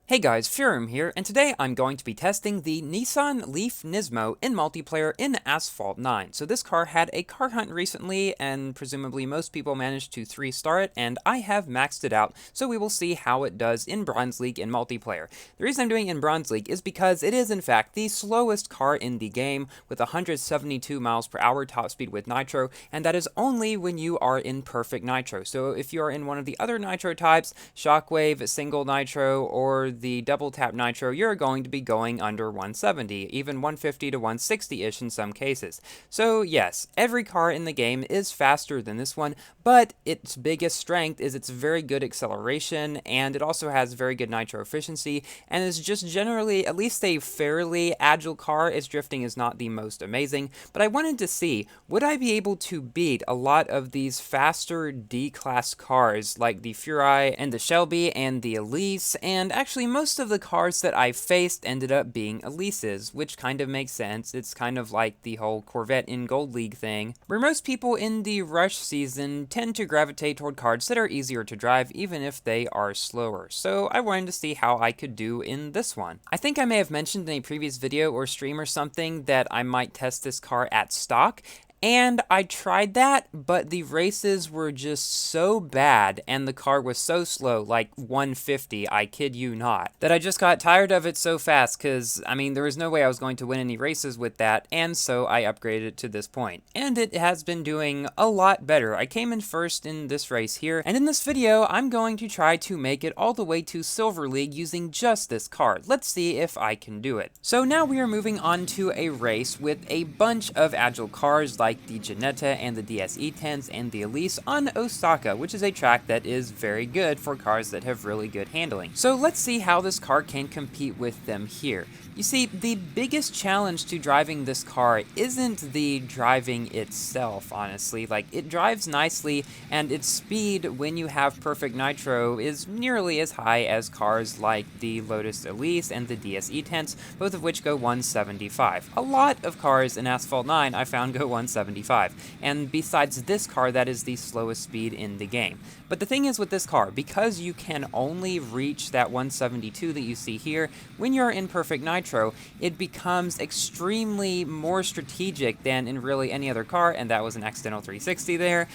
Hey guys, Furum here, and today I'm going to be testing the Nissan Leaf NISMO in multiplayer in Asphalt 9. So this car had a car hunt recently, and presumably most people managed to 3-star it, and I have maxed it out, so we will see how it does in Bronze League in multiplayer. The reason I'm doing it in Bronze League is because it is in fact the slowest car in the game, with 172 miles per hour top speed with nitro, and that is only when you are in perfect nitro. So if you are in one of the other nitro types, shockwave, single nitro, or the double tap nitro, you're going to be going under 170, even 150 to 160-ish in some cases. So yes, every car in the game is faster than this one, but its biggest strength is its very good acceleration, and it also has very good nitro efficiency, and is just generally at least a fairly agile car. Its drifting is not the most amazing, but I wanted to see, would I be able to beat a lot of these faster D-class cars like the Furai and the Shelby and the Elise, and actually most of the cars that I faced ended up being Elises, which kind of makes sense. It's kind of like the whole Corvette in Gold League thing, where most people in the Rush season tend to gravitate toward cars that are easier to drive even if they are slower. So I wanted to see how I could do in this one. I think I may have mentioned in a previous video or stream or something that I might test this car at stock, and I tried that, but the races were just so bad, and the car was so slow, like 150, I kid you not, that I just got tired of it so fast, because, I mean, there was no way I was going to win any races with that, and so I upgraded it to this point. And it has been doing a lot better. I came in first in this race here, and in this video, I'm going to try to make it all the way to Silver League using just this car. Let's see if I can do it. So now we are moving on to a race with a bunch of agile cars, like the Ginetta and the DSE10s and the Elise on Osaka, which is a track that is very good for cars that have really good handling. So let's see how this car can compete with them here. You see, the biggest challenge to driving this car isn't the driving itself, honestly. Like, it drives nicely, and its speed when you have perfect nitro is nearly as high as cars like the Lotus Elise and the DSE10s, both of which go 175. A lot of cars in Asphalt 9 I found go 175, and besides this car, that is the slowest speed in the game. But the thing is with this car, because you can only reach that 172 that you see here, when you're in perfect nitro, it becomes extremely more strategic than in really any other car, and that was an accidental 360 there,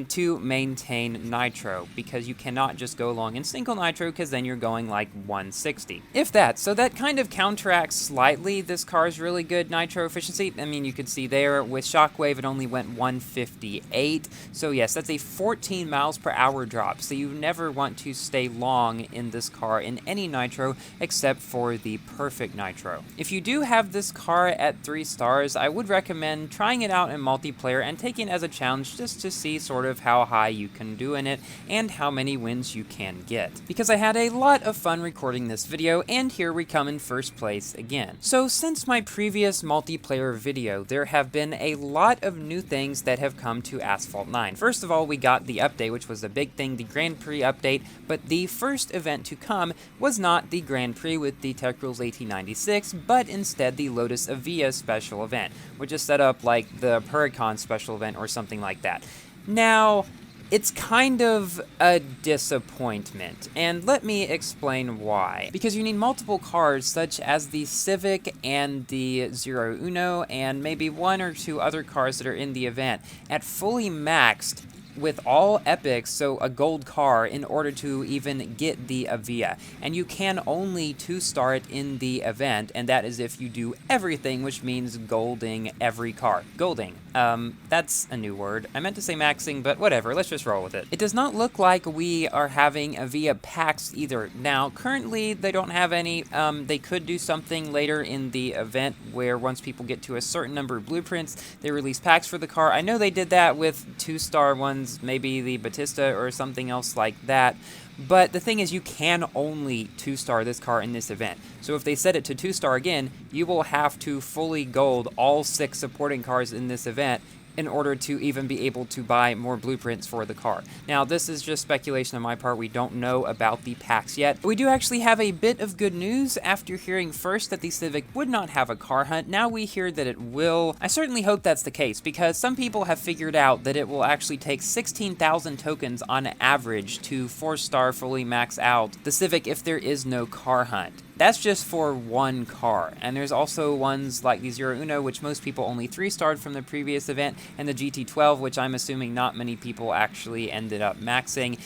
to maintain nitro, because you cannot just go along in single nitro, because then you're going like 160. If that, so that kind of counteracts slightly this car's really good nitro efficiency. I mean, you could see there with shockwave it only went 158, so yes, that's a 14 miles per hour drop, so you never want to stay long in this car in any nitro except for the perfect nitro. If you do have this car at 3 stars, I would recommend trying it out in multiplayer and taking it as a challenge just to see sort of how high you can do in it and how many wins you can get. Because I had a lot of fun recording this video, and here we come in first place again. So since my previous multiplayer video, there have been a lot of new things that have come to Asphalt 9. First of all, we got the update, which was a big thing, the Grand Prix update, but the first event to come was not the Grand Prix with the Tech Rules 1896, but instead the Lotus Avia special event, which is set up like the Huracan special event or something like that. Now, it's kind of a disappointment, and let me explain why. Because you need multiple cars such as the Civic and the Zero Uno, and maybe 1 or 2 other cars that are in the event, at fully maxed with all epics, so a gold car, in order to even get the Avia. And you can only 2-star it in the event, and that is if you do everything, which means golding every car. Golding. That's a new word. I meant to say maxing, but whatever, let's just roll with it. It does not look like we are having Avia packs either. Now, currently, they don't have any. They could do something later in the event where once people get to a certain number of blueprints, they release packs for the car. I know they did that with 2-star ones, maybe the Batista or something else like that. But the thing is, you can only 2-star this car in this event. So if they set it to 2-star again, you will have to fully gold all 6 supporting cars in this event in order to even be able to buy more blueprints for the car. Now, this is just speculation on my part. We don't know about the packs yet. But we do actually have a bit of good news. After hearing first that the Civic would not have a car hunt, now we hear that it will. I certainly hope that's the case, because some people have figured out that it will actually take 16,000 tokens on average to 4-star fully max out the Civic if there is no car hunt. That's just for one car, and there's also ones like the Zero Uno, which most people only 3-starred from the previous event, and the GT12, which I'm assuming not many people actually ended up maxing.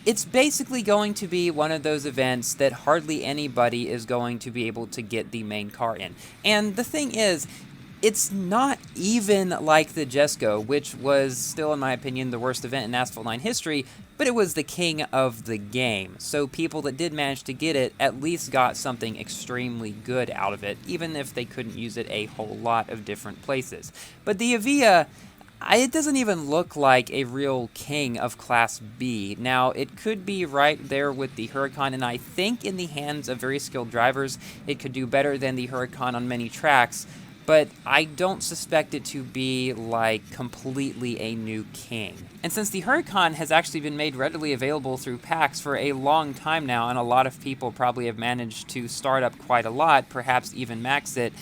It's basically going to be one of those events that hardly anybody is going to be able to get the main car in. And the thing is, it's not even like the Jesco, which was still, in my opinion, the worst event in Asphalt 9 history, but it was the king of the game. So people that did manage to get it at least got something extremely good out of it, even if they couldn't use it a whole lot of different places. But the Avia, it doesn't even look like a real king of Class B. Now, it could be right there with the Huracan, and I think in the hands of very skilled drivers, it could do better than the Huracan on many tracks, but I don't suspect it to be, like, completely a new king. And since the Huracan has actually been made readily available through packs for a long time now, and a lot of people probably have managed to start up quite a lot, perhaps even max it,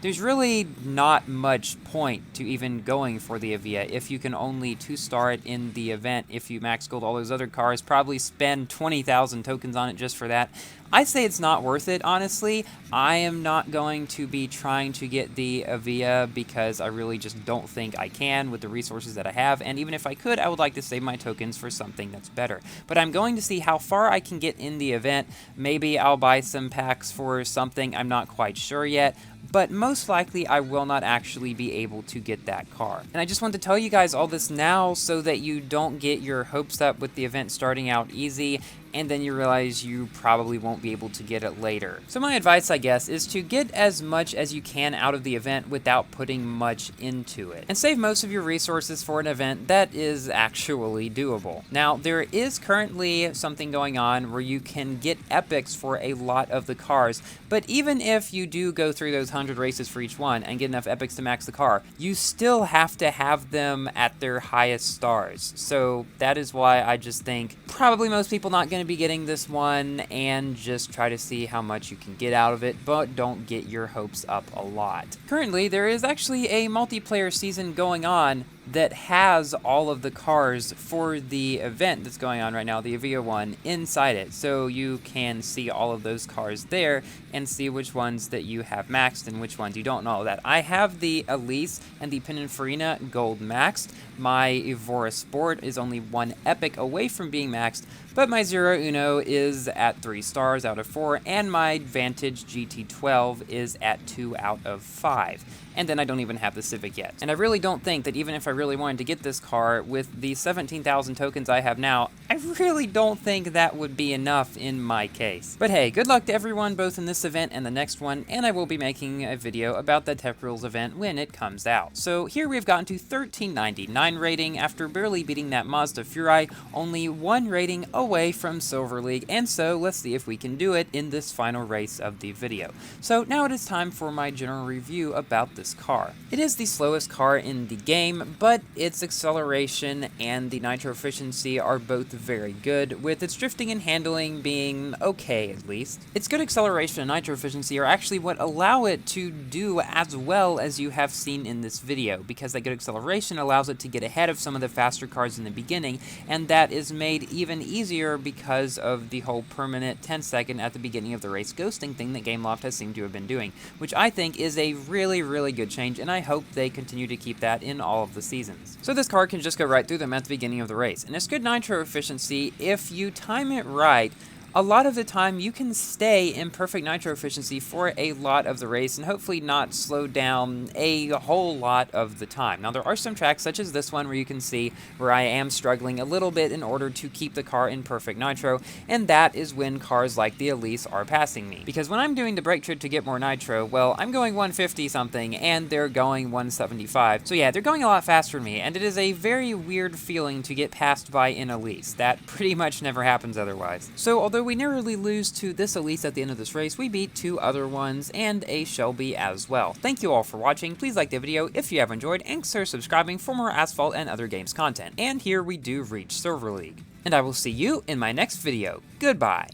there's really not much point to even going for the Avia if you can only 2-star it in the event. If you max gold all those other cars, probably spend 20,000 tokens on it just for that. I say it's not worth it, honestly. I am not going to be trying to get the Avia because I really just don't think I can with the resources that I have, and even if I could, I would like to save my tokens for something that's better. But I'm going to see how far I can get in the event. Maybe I'll buy some packs for something, I'm not quite sure yet, but most likely I will not actually be able to get that car. And I just want to tell you guys all this now so that you don't get your hopes up with the event starting out easy and then you realize you probably won't be able to get it later. So my advice, I guess, is to get as much as you can out of the event without putting much into it, and save most of your resources for an event that is actually doable. Now, there is currently something going on where you can get epics for a lot of the cars, but even if you do go through those 100 races for each one and get enough epics to max the car, you still have to have them at their highest stars. So that is why I just think probably most people not going to be getting this one, and just try to see how much you can get out of it, but don't get your hopes up a lot. Currently, there is actually a multiplayer season going on that has all of the cars for the event that's going on right now, the Avia one, inside it. So you can see all of those cars there and see which ones that you have maxed and which ones you don't know that. I have the Elise and the Pininfarina Gold maxed. My Evora Sport is only 1 epic away from being maxed, but my Zero Uno is at 3 stars out of 4, and my Vantage GT12 is at 2 out of 5. And then I don't even have the Civic yet. And I really don't think that even if I really wanted to get this car, with the 17,000 tokens I have now, I really don't think that would be enough in my case. But hey, good luck to everyone both in this event and the next one, and I will be making a video about the Tech Rules event when it comes out. So here we've gotten to 1399 rating after barely beating that Mazda Furai, only 1 rating away from Silver League, and so let's see if we can do it in this final race of the video. So now it is time for my general review about this car. It is the slowest car in the game, but its acceleration and the nitro efficiency are both very good, with its drifting and handling being okay at least. Its good acceleration and nitro efficiency are actually what allow it to do as well as you have seen in this video, because that good acceleration allows it to get ahead of some of the faster cars in the beginning, and that is made even easier because of the whole permanent 10-second at the beginning of the race ghosting thing that Gameloft has seemed to have been doing, which I think is a really good change, and I hope they continue to keep that in all of the seasons. So this car can just go right through them at the beginning of the race, and it's good nitro efficiency if you time it right. A lot of the time, you can stay in perfect nitro efficiency for a lot of the race and hopefully not slow down a whole lot of the time. Now, there are some tracks, such as this one, where you can see where I am struggling a little bit in order to keep the car in perfect nitro, and that is when cars like the Elise are passing me. Because when I'm doing the brake trip to get more nitro, well, I'm going 150 something, and they're going 175. So yeah, they're going a lot faster than me, and it is a very weird feeling to get passed by an Elise. That pretty much never happens otherwise. So although we narrowly lose to this Elise at the end of this race. We beat 2 other ones and a Shelby as well. Thank you all for watching. Please like the video if you have enjoyed, and consider subscribing for more Asphalt and other games content. And here we do reach Silver League. And I will see you in my next video. Goodbye.